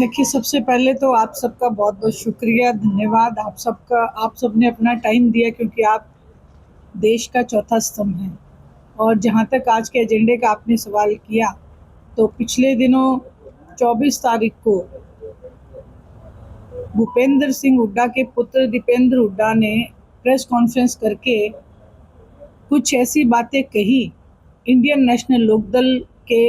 देखिए, सबसे पहले तो आप सबका बहुत-बहुत शुक्रिया, धन्यवाद आप सबने अपना टाइम दिया क्योंकि आप देश का चौथा स्तंभ हैं। और जहाँ तक आज के एजेंडे का आपने सवाल किया, तो पिछले दिनों 24 तारीख को भूपेंद्र सिंह हुड्डा के पुत्र दीपेंद्र हुड्डा ने प्रेस कॉन्फ्रेंस करके कुछ ऐसी बातें कही इंडियन नेशनल लोकदल के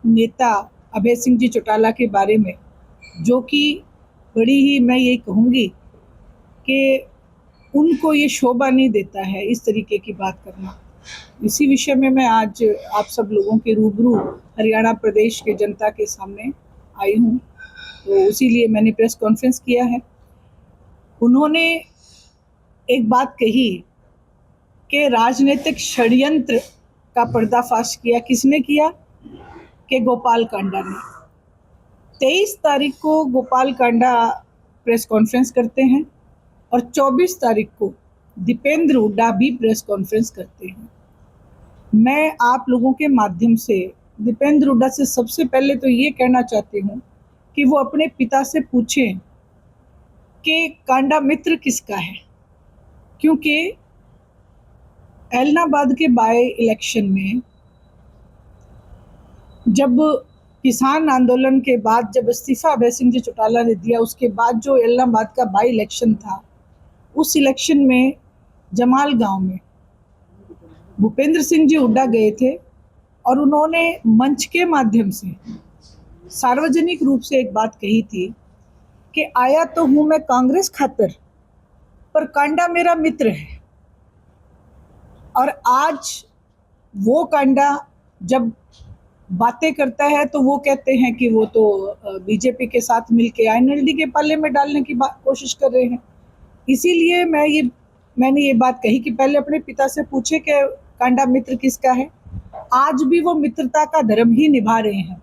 नेता अभय सिंह जी चौटाला के बारे में, जो कि बड़ी ही मैं ये कहूँगी कि उनको ये शोभा नहीं देता है इस तरीके की बात करना। इसी विषय में मैं आज आप सब लोगों के रूबरू हरियाणा प्रदेश के जनता के सामने आई हूँ, तो इसीलिए मैंने प्रेस कॉन्फ्रेंस किया है। उन्होंने एक बात कही कि राजनीतिक षड्यंत्र का पर्दाफाश किया। किसने किया? कि गोपाल कांडा ने। 23 तारीख को गोपाल कांडा प्रेस कॉन्फ्रेंस करते हैं और 24 तारीख को दीपेंद्र हुड्डा भी प्रेस कॉन्फ्रेंस करते हैं। मैं आप लोगों के माध्यम से दीपेंद्र हुड्डा से सबसे पहले तो ये कहना चाहती हूँ कि वो अपने पिता से पूछें कि कांडा मित्र किसका है, क्योंकि एलनाबाद के बाय इलेक्शन में जब किसान आंदोलन के बाद जब इस्तीफा अभय सिंह जी चौटाला ने दिया, उसके बाद जो एलनाबाद का बाई इलेक्शन था, उस इलेक्शन में जमाल गांव में भूपेंद्र सिंह जी हुड्डा गए थे और उन्होंने मंच के माध्यम से सार्वजनिक रूप से एक बात कही थी कि आया तो हूं मैं कांग्रेस खातर, पर कांडा मेरा मित्र है। और आज वो कांडा जब बातें करता है तो वो कहते हैं कि वो तो बीजेपी के साथ मिलके आईएनएलडी के पाले में डालने की कोशिश कर रहे हैं। इसीलिए मैंने ये बात कही कि पहले अपने पिता से पूछे कि कांडा मित्र किसका है। आज भी वो मित्रता का धर्म ही निभा रहे हैं।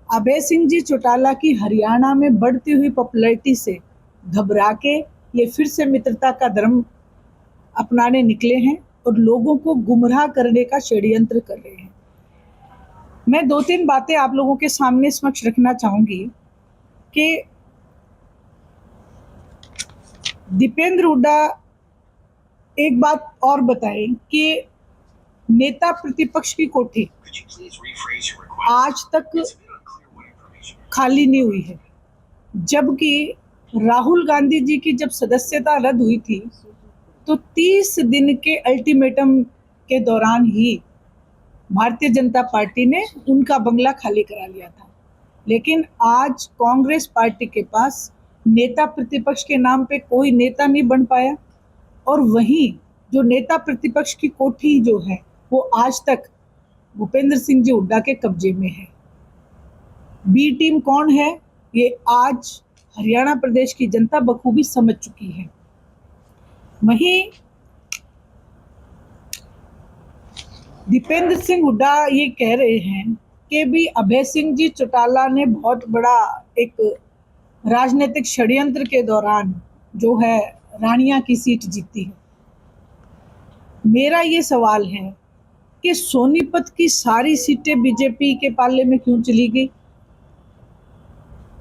अभय सिंह जी चौटाला की हरियाणा में बढ़ती हुई पॉपुलैरिटी से घबरा के ये फिर से मित्रता का धर्म अपनाने निकले हैं और लोगों को गुमराह करने का षड्यंत्र कर रहे हैं। मैं 2-3 बातें आप लोगों के सामने समक्ष रखना चाहूंगी कि दीपेंद्र हुड्डा एक बात और बताएं कि नेता प्रतिपक्ष की कोठी आज तक खाली नहीं हुई है, जबकि राहुल गांधी जी की जब सदस्यता रद्द हुई थी तो 30 दिन के अल्टीमेटम के दौरान ही भारतीय जनता पार्टी ने उनका बंगला खाली करा लिया था। लेकिन आज कांग्रेस पार्टी के पास नेता प्रतिपक्ष के नाम पे कोई नेता नहीं बन पाया और वहीं जो नेता प्रतिपक्ष की कोठी जो है वो आज तक भूपेंद्र सिंह जी हुड्डा के कब्जे में है। बी टीम कौन है, ये आज हरियाणा प्रदेश की जनता बखूबी समझ चुकी है। वहीं दीपेंद्र सिंह हुड्डा ये कह रहे हैं कि भी अभय सिंह जी चौटाला ने बहुत बड़ा एक राजनीतिक षड्यंत्र के दौरान जो है रानिया की सीट जीती है। मेरा ये सवाल है कि सोनीपत की सारी सीटें बीजेपी के पाले में क्यों चली गई?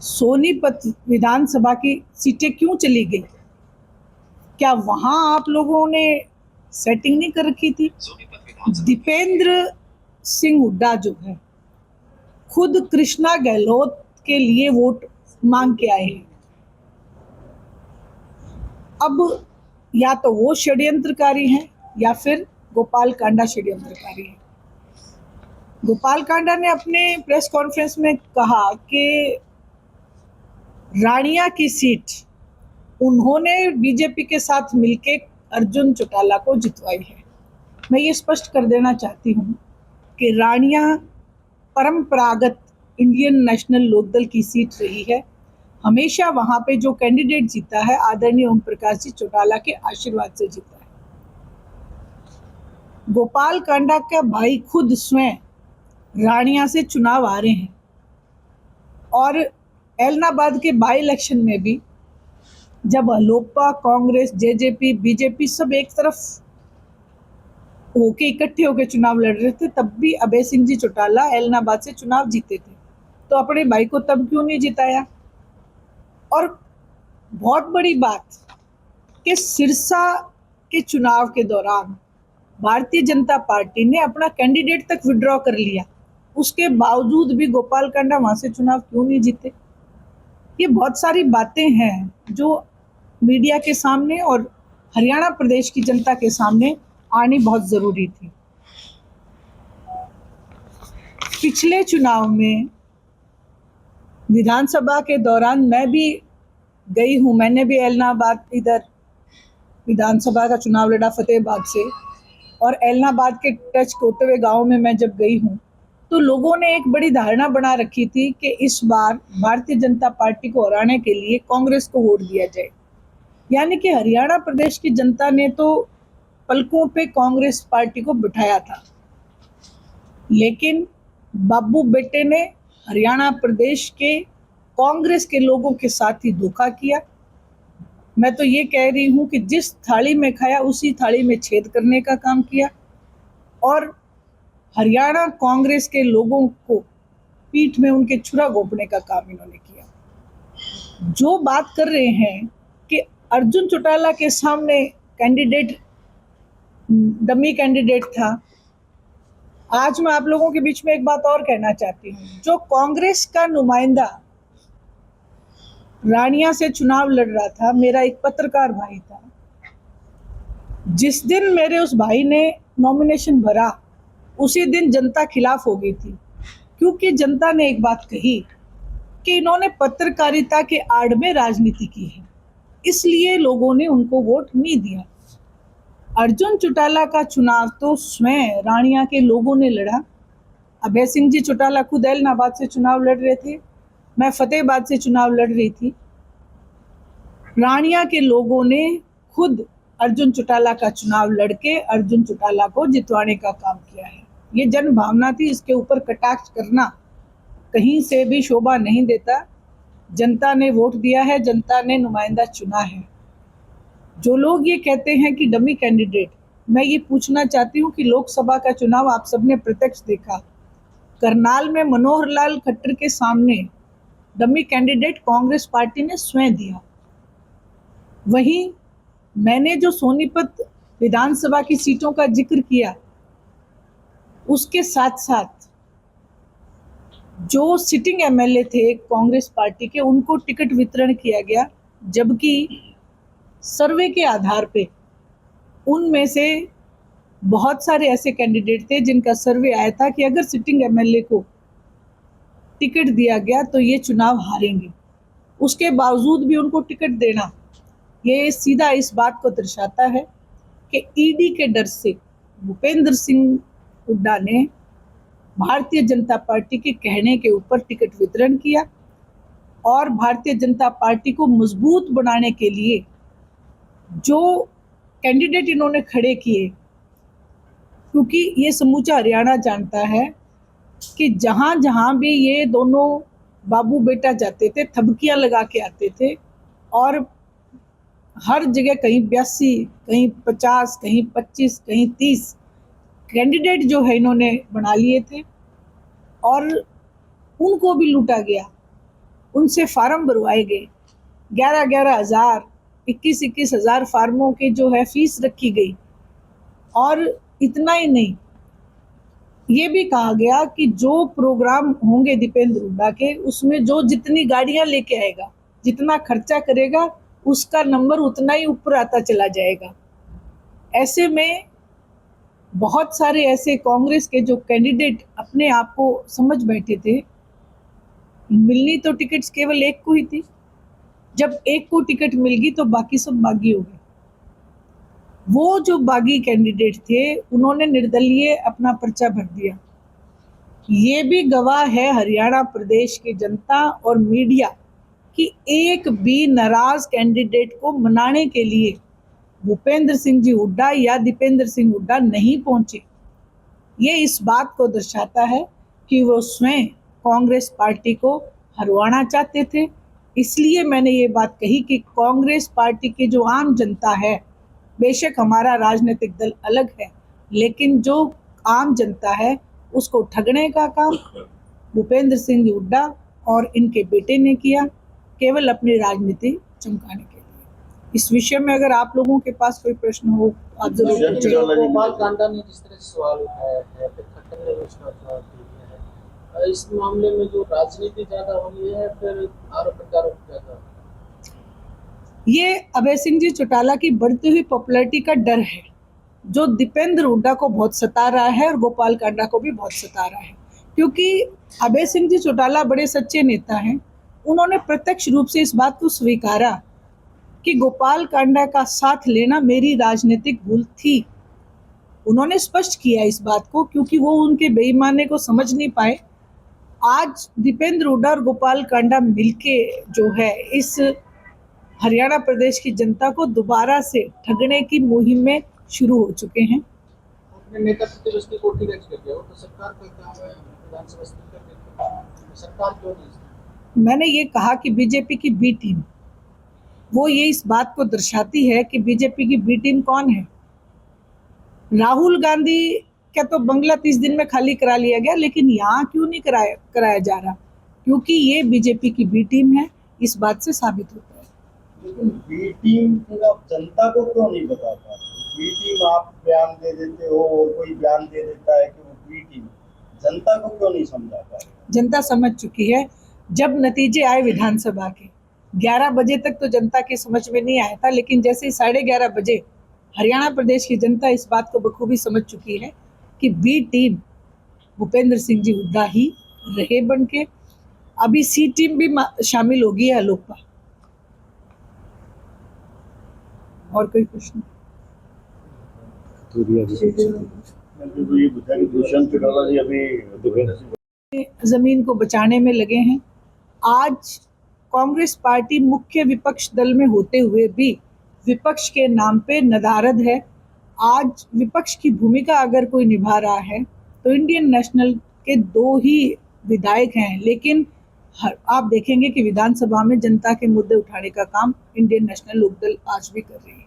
सोनीपत विधानसभा की सीटें क्यों चली गई? क्या वहां आप लोगों ने सेटिंग नहीं कर रखी थी? दीपेंद्र सिंह हुड्डा जो है खुद कृष्णा गहलोत के लिए वोट मांग के आए हैं। अब या तो वो षड्यंत्रकारी हैं या फिर गोपाल कांडा षड्यंत्रकारी है। गोपाल कांडा ने अपने प्रेस कॉन्फ्रेंस में कहा कि रानिया की सीट उन्होंने बीजेपी के साथ मिलके अर्जुन चौटाला को जितवाई है। मैं ये स्पष्ट कर देना चाहती हूँ कि रानिया परंपरागत इंडियन नेशनल लोकदल की सीट रही है। हमेशा वहां पे जो कैंडिडेट जीता है आदरणीय ओम प्रकाश जी चौटाला के आशीर्वाद से जीता है। गोपाल कांडा का भाई खुद स्वयं रानिया से चुनाव आ रहे हैं और एलनाबाद के बाई इलेक्शन में भी जब लोकपा, कांग्रेस, जेजेपी, बीजेपी सब एक तरफ होके इकट्ठे होकर चुनाव लड़ रहे थे, तब भी अभय सिंह जी चौटाला एलनाबाद से चुनाव जीते थे। तो अपने भाई को तब क्यों नहीं जिताया? और बहुत बड़ी बात कि सिरसा के चुनाव के दौरान भारतीय जनता पार्टी ने अपना कैंडिडेट तक विड्रॉ कर लिया, उसके बावजूद भी गोपाल कांडा वहां से चुनाव क्यों नहीं जीते। ये बहुत सारी बातें हैं जो मीडिया के सामने और हरियाणा प्रदेश की जनता के सामने आनी बहुत जरूरी थी। पिछले चुनाव में विधानसभा के दौरान मैं भी गई हूँ, मैंने भी एलनाबाद इधर विधानसभा का चुनाव लड़ा फतेहाबाद से, और एलनाबाद के टच होते हुए गाँव में मैं जब गई हूँ तो लोगों ने एक बड़ी धारणा बना रखी थी कि इस बार भारतीय जनता पार्टी को हराने के लिए कांग्रेस को वोट दिया जाए। यानी कि हरियाणा प्रदेश की जनता ने तो पलकों पे कांग्रेस पार्टी को बिठाया था, लेकिन बाबू बेटे ने हरियाणा प्रदेश के कांग्रेस के लोगों के साथ ही धोखा किया। मैं तो ये कह रही हूँ कि जिस थाली में खाया उसी थाली में छेद करने का काम किया और हरियाणा कांग्रेस के लोगों को पीठ में उनके छुरा घोंपने का काम इन्होंने किया। जो बात कर रहे हैं कि अर्जुन चौटाला के सामने कैंडिडेट डमी कैंडिडेट था, आज मैं आप लोगों के बीच में एक बात और कहना चाहती हूँ। जो कांग्रेस का नुमाइंदा रानिया से चुनाव लड़ रहा था, मेरा एक पत्रकार भाई था, जिस दिन मेरे उस भाई ने नॉमिनेशन भरा उसी दिन जनता खिलाफ हो गई थी, क्योंकि जनता ने एक बात कही कि इन्होंने पत्रकारिता के आड़ में राजनीति की है, इसलिए लोगों ने उनको वोट नहीं दिया। अर्जुन चौटाला का चुनाव तो स्वयं रानिया के लोगों ने लड़ा। अभय सिंह जी चौटाला खुद एलनाबाद से चुनाव लड़ रहे थे, मैं फतेहाबाद से चुनाव लड़ रही थी। रानिया के लोगों ने खुद अर्जुन चौटाला का चुनाव लड़के अर्जुन चौटाला को जितवाने का काम किया है। ये जन भावना थी, इसके ऊपर कटाक्ष करना कहीं से भी शोभा नहीं देता। जनता ने वोट दिया है, जनता ने नुमाइंदा चुना है। जो लोग ये कहते हैं कि डमी कैंडिडेट, मैं ये पूछना चाहती हूँ कि लोकसभा का चुनाव आप सबने प्रत्यक्ष देखा, करनाल में मनोहर लाल खट्टर के सामने डमी कैंडिडेट कांग्रेस पार्टी ने स्वयं दिया। वहीं मैंने जो सोनीपत विधानसभा की सीटों का जिक्र किया, उसके साथ साथ जो सिटिंग एमएलए थे कांग्रेस पार्टी के, उनको टिकट वितरण किया गया, जबकि सर्वे के आधार पे उनमें से बहुत सारे ऐसे कैंडिडेट थे जिनका सर्वे आया था कि अगर सिटिंग एमएलए को टिकट दिया गया तो ये चुनाव हारेंगे। उसके बावजूद भी उनको टिकट देना, ये सीधा इस बात को दर्शाता है कि ईडी के डर से भूपेंद्र सिंह हुड्डा ने भारतीय जनता पार्टी के कहने के ऊपर टिकट वितरण किया और भारतीय जनता पार्टी को मजबूत बनाने के लिए जो कैंडिडेट इन्होंने खड़े किए, क्योंकि ये समूचा हरियाणा जानता है कि जहाँ जहाँ भी ये दोनों बाबू बेटा जाते थे थबकियाँ लगा के आते थे और हर जगह कहीं 82, कहीं 50, कहीं 25, कहीं 30 कैंडिडेट जो है इन्होंने बना लिए थे और उनको भी लूटा गया। उनसे फार्म भरवाए गए, 11-11 हज़ार, 21-21 हज़ार फार्मों के जो है फीस रखी गई। और इतना ही नहीं, ये भी कहा गया कि जो प्रोग्राम होंगे दीपेंद्र हुड्डा के, उसमें जो जितनी गाड़ियां लेके आएगा, जितना खर्चा करेगा, उसका नंबर उतना ही ऊपर आता चला जाएगा। ऐसे में बहुत सारे ऐसे कांग्रेस के जो कैंडिडेट अपने आप को समझ बैठे थे, मिलनी तो टिकट्स केवल एक को ही थी। जब एक को टिकट मिल गई तो बाकी सब बागी हो गए। वो जो बागी कैंडिडेट थे उन्होंने निर्दलीय अपना पर्चा भर दिया। ये भी गवाह है हरियाणा प्रदेश की जनता और मीडिया कि एक भी नाराज कैंडिडेट को मनाने के लिए भूपेंद्र सिंह जी हुड्डा या दीपेंद्र सिंह हुड्डा नहीं पहुंचे। ये इस बात को दर्शाता है कि वो स्वयं कांग्रेस पार्टी को हरवाना चाहते थे। इसलिए मैंने ये बात कही कि कांग्रेस पार्टी की जो आम जनता है, बेशक हमारा राजनीतिक दल अलग है, लेकिन जो आम जनता है उसको ठगने का काम भूपेंद्र सिंह हुड्डा और इनके बेटे ने किया। केवल अपनी राजनीति चमकाने के लिए। इस विषय में अगर आप लोगों के पास कोई प्रश्न हो आप जरूर पूछें। गोपाल कांडा ने जिस तरह से सवाल उठाया है, फिर खट्टर ने उसका जवाब दिया है, इस मामले में जो राजनीति ज्यादा हो रही है, फिर आरोप प्रत्यारोप ज्यादा। ये अभय सिंह जी चौटाला की बढ़ती हुई पॉपुलैरिटी का डर है, जो दीपेंद्र हुड्डा को बहुत सता रहा है और गोपाल कांडा को भी बहुत सता रहा है। क्योंकि अभय सिंह जी चौटाला बड़े सच्चे नेता हैं, उन्होंने प्रत्यक्ष रूप से इस बात को स्वीकारा कि गोपाल कांडा का साथ लेना मेरी राजनीतिक भूल थी। उन्होंने स्पष्ट किया इस बात को, क्योंकि वो उनके बेईमानी को समझ नहीं पाए। आज दीपेंद्र हुड्डा और गोपाल कांडा मिलके जो है इस हरियाणा प्रदेश की जनता को दोबारा से ठगने की मुहिम में शुरू हो चुके हैं। अपने नेता प्रतिपक्ष की कोठी रच कर गया, वो तो सरकार का काम है, विधानसभा स्पीकर के सरकार क्यों नहीं? मैंने ये कहा कि बीजेपी की बी टीम, वो ये इस बात को दर्शाती है कि बीजेपी की बी टीम कौन है। राहुल गांधी क्या तो बंगला 30 दिन में खाली करा लिया गया, लेकिन यहाँ क्यों नहीं कराया जा रहा? क्योंकि ये बीजेपी की बी टीम है, इस बात से साबित होता है। लेकिन बी टीम आप जनता को क्यों नहीं बता पा रहे? बी टीम आप बयान दे देते हो और कोई बयान दे देता है कि वो बी टीम, जनता को क्यों नहीं समझा पा रहे? जनता समझ चुकी है। जब नतीजे आए विधानसभा के 11 बजे तक तो जनता की समझ में नहीं आया था, लेकिन जैसे 11:30 बजे हरियाणा प्रदेश की जनता इस बात को बखूबी समझ चुकी है कि बी टीम भूपेंद्र सिंह जी हुड्डा ही रहे बन के। अभी सी टीम भी शामिल होगी है अलोपा। और कोई प्रश्न? जमीन को बचाने में लगे हैं। आज कांग्रेस पार्टी मुख्य विपक्ष दल में होते हुए भी विपक्ष के नाम पे नदारद है। आज विपक्ष की भूमिका अगर कोई निभा रहा है तो इंडियन नेशनल के 2 ही विधायक हैं, लेकिन आप देखेंगे कि विधानसभा में जनता के मुद्दे उठाने का काम इंडियन नेशनल लोकदल आज भी कर रही है।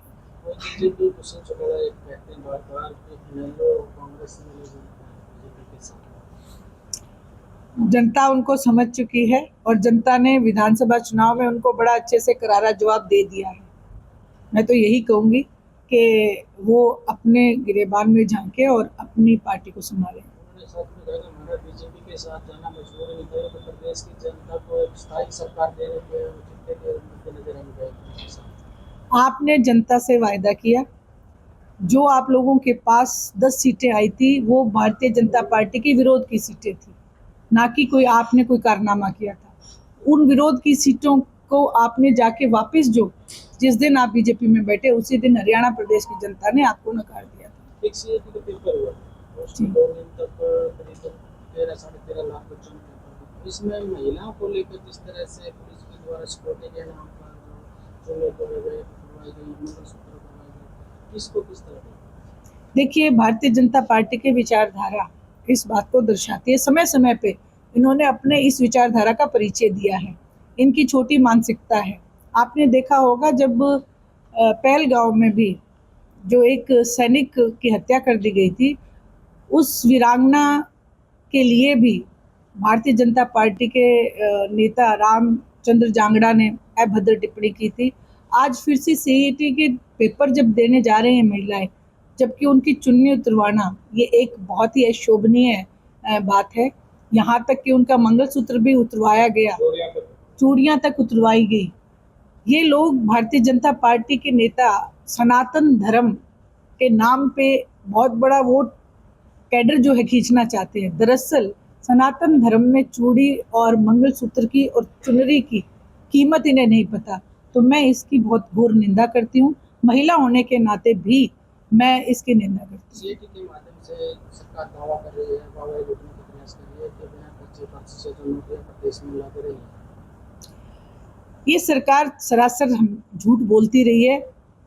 जनता उनको समझ चुकी है और जनता ने विधानसभा चुनाव में उनको बड़ा अच्छे से करारा जवाब दे दिया है। मैं तो यही कहूंगी कि वो अपने गिरेबान में झांके और अपनी पार्टी को संभालें। बीजेपी के साथ जाना मजबूर नहीं है, तो प्रदेश की जनता को एक स्थायी सरकार देने के मद्देनजर हम आपने जनता से वायदा किया, जो आप लोगों के पास 10 सीटें आई थी वो भारतीय जनता पार्टी की विरोध की सीटें थी, ना कि कोई आपने कोई कारनामा किया था। उन विरोध की सीटों को आपने जाके वापस, जो जिस दिन आप बीजेपी में बैठे उसी दिन हरियाणा प्रदेश की जनता ने आपको नकार दिया था। एक सीएटी का पेपर हुआ, उसमें 2 दिन तक करीब 13-13.5 लाख बच्चों ने, इसमें महिलाओं को लेकर जिस तरह से पुलिस के द्वारा सिक्योरिटी के नाम पर चोरी करवाई गई, मंगलसूत्र करवाए गए, इसको किस तरह? देखिए, भारतीय जनता पार्टी की विचारधारा इस बात को दर्शाती है। समय समय पे इन्होंने अपने इस विचारधारा का परिचय दिया है। इनकी छोटी मानसिकता है। आपने देखा होगा जब पहलगांव में भी जो एक सैनिक की हत्या कर दी गई थी, उस वीरांगना के लिए भी भारतीय जनता पार्टी के नेता रामचंद्र जांगड़ा ने अभद्र टिप्पणी की थी। आज फिर से सीईटी के पेपर जब देने जा रहे हैं महिलाएं, जबकि उनकी चुन्नी उतरवाना ये एक बहुत ही अशोभनीय बात है। यहाँ तक कि उनका मंगलसूत्र भी उतरवाया गया, चूड़ियां तक उतरवाई गई। ये लोग भारतीय जनता पार्टी के नेता सनातन धर्म के नाम पे बहुत बड़ा वोट कैडर जो है खींचना चाहते हैं। दरअसल सनातन धर्म में चूड़ी और मंगलसूत्र की और चुनरी की कीमत इन्हें नहीं पता, तो मैं इसकी बहुत घोर निंदा करती हूँ। महिला होने के नाते भी मैं इसकी निंदा करती हूँ। सीएटी के माध्यम से सरकार दावा कर रही है, वादा रोकने का प्रयास कर रही है कि बिना 25% जो नौकरियां प्रदेश में ला दे रही है। ये सरकार सरासर झूठ बोलती रही है।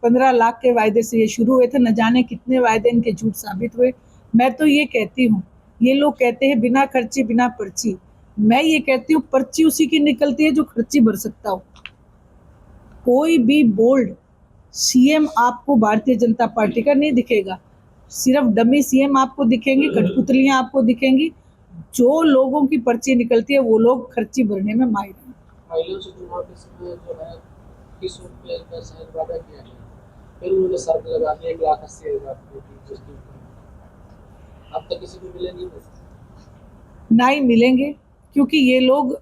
15 लाख के वायदे से ये शुरू हुए थे, न जाने कितने वायदे इनके झूठ साबित हुए। मैं तो ये कहती हूँ, ये लोग कहते हैं बिना खर्ची बिना पर्ची, मैं ये कहती हूँ पर्ची उसी की निकलती है जो खर्ची भर सकता हो। कोई भी बोल्ड सीएम आपको भारतीय जनता पार्टी का नहीं दिखेगा, सिर्फ डमी सीएम आपको दिखेंगे, कठपुतलियां आपको दिखेंगी। जो लोगों की पर्ची निकलती है वो लोग खर्ची भरने में माहिर हैं। महिलाओं से चुनाव के समय जो है 21 रुपये का शायद वादा किया गया, फिर उन्होंने शर्त लगा दी 1,80,000 की GST। अब तक किसी को मिले नहीं पैसे। ना ही मिलेंगे, क्योंकि ये लोग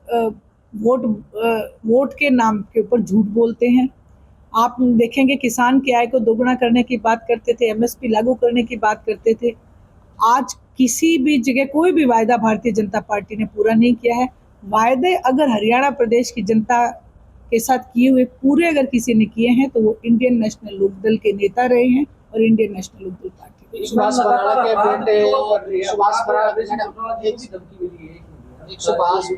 वोट के नाम के ऊपर झूठ बोलते हैं। आप देखेंगे किसान की आय को दोगुना करने की बात करते थे, MSP लागू करने की बात करते थे। आज किसी भी जगह कोई भी वायदा भारतीय जनता पार्टी ने पूरा नहीं किया है। वायदे अगर हरियाणा प्रदेश की जनता के साथ किए हुए पूरे अगर किसी ने किए हैं तो वो इंडियन नेशनल लोकदल के नेता रहे हैं और इंडियन नेशनल लोकदल पार्टी के। सुभाष बराड़ा के बेटे सुभाष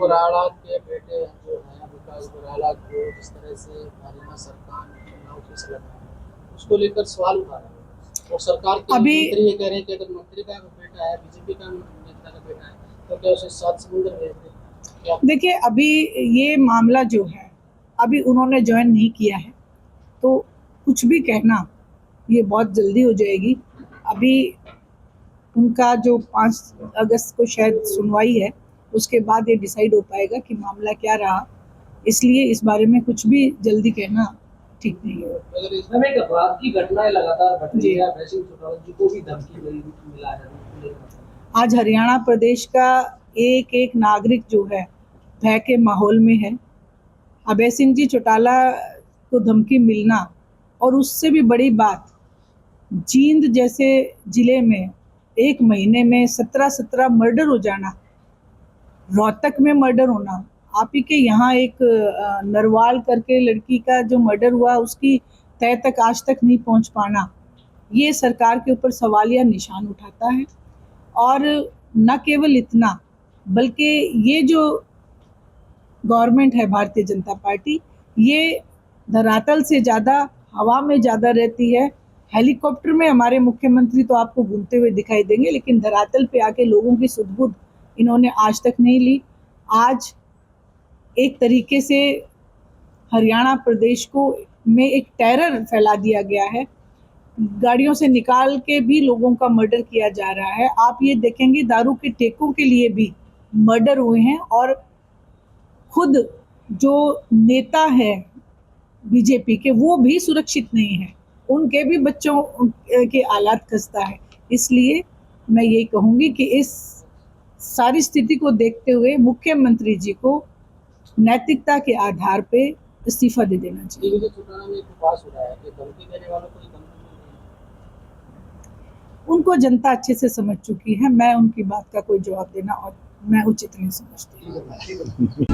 बराड़ा के बेटे जो है विकास बराड़ा को जिस तरह से हरियाणा सरकार ने चुनाव फीस लगाया, उसको लेकर सवाल उठा रहे हैं और सरकार के मंत्री ये कह रहे हैं कि अगर मंत्री का बेटा है, बीजेपी का नेता का बेटा है, तो क्या उसे 7 समुद्र भेज दे? देखिए, अभी ये मामला जो है अभी उन्होंने ज्वाइन नहीं किया है, तो कुछ भी कहना ये बहुत जल्दी हो जाएगी। अभी उनका जो 5 अगस्त को शायद सुनवाई है, उसके बाद ये डिसाइड हो पाएगा कि मामला क्या रहा। इसलिए इस बारे में कुछ भी जल्दी कहना ठीक नहीं है। अगर इसमें एक अपराध की घटनाएं लगातार घट रही है, अभय सिंह चौटाला जी को भी धमकी मिला है। आज हरियाणा प्रदेश का एक एक नागरिक जो है भय के माहौल में है। अभय सिंह जी चौटाला को धमकी मिलना और उससे भी बड़ी बात, जींद जैसे जिले में एक महीने में 17 मर्डर हो जाना, रोहतक में मर्डर होना, आप ही के यहाँ एक नरवाल करके लड़की का जो मर्डर हुआ उसकी तय तक आज तक नहीं पहुँच पाना, ये सरकार के ऊपर सवालिया निशान उठाता है। और न केवल इतना, बल्कि ये जो गवर्नमेंट है भारतीय जनता पार्टी, ये धरातल से ज़्यादा हवा में ज़्यादा रहती है। हेलीकॉप्टर में हमारे मुख्यमंत्री तो आपको घूमते हुए दिखाई देंगे, लेकिन धरातल पे आके लोगों की सुध-बुध इन्होंने आज तक नहीं ली। आज एक तरीके से हरियाणा प्रदेश को में एक टेरर फैला दिया गया है। गाड़ियों से निकाल के भी लोगों का मर्डर किया जा रहा है। आप ये देखेंगे दारू के ठेकों के लिए भी मर्डर हुए हैं और खुद जो नेता है बीजेपी के वो भी सुरक्षित नहीं है, उनके भी बच्चों के हालात खस्ता है। इसलिए मैं यही कहूँगी कि इस सारी स्थिति को देखते हुए मुख्यमंत्री जी को नैतिकता के आधार पे इस्तीफा दे देना चाहिए। उनको जनता अच्छे से समझ चुकी है, मैं उनकी बात का कोई जवाब देना और मैं उचित नहीं समझती।